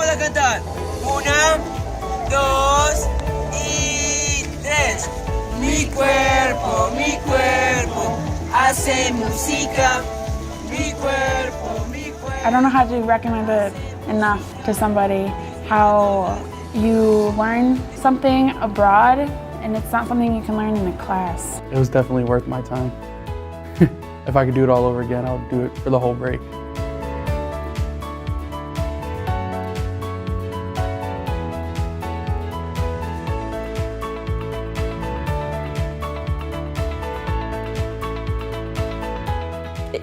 vamos a cantar. 1, 2 y 3. Mi cuerpo hace música. Mi cuerpo. I don't know how to recommend it enough to somebody how you learn something abroad and it's not something you can learn in a class. It was definitely worth my time. If I could do it all over again, I would do it for the whole break.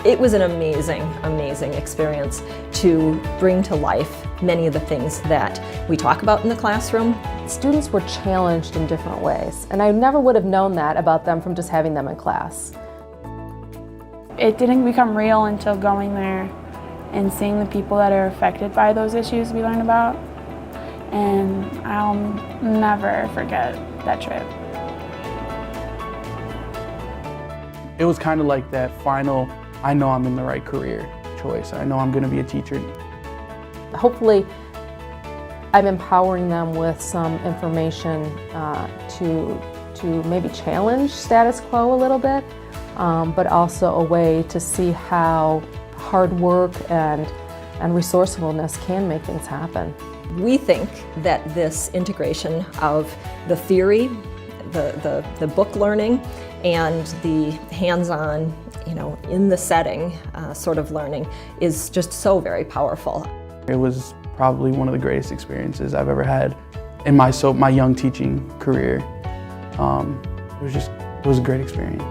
It was an amazing, amazing experience to bring to life many of the things that we talk about in the classroom. Students were challenged in different ways, and I never would have known that about them from just having them in class. It didn't become real until going there and seeing the people that are affected by those issues we learned about, and I'll never forget that trip. It was kind of like that final, I know I'm in the right career choice. I know I'm going to be a teacher. Hopefully, I'm empowering them with some information to maybe challenge status quo a little bit, but also a way to see how hard work and resourcefulness can make things happen. We think that this integration of the theory, the book learning, and the hands-on, in the setting sort of learning is just so very powerful. It was probably one of the greatest experiences I've ever had in my young teaching career. It was a great experience.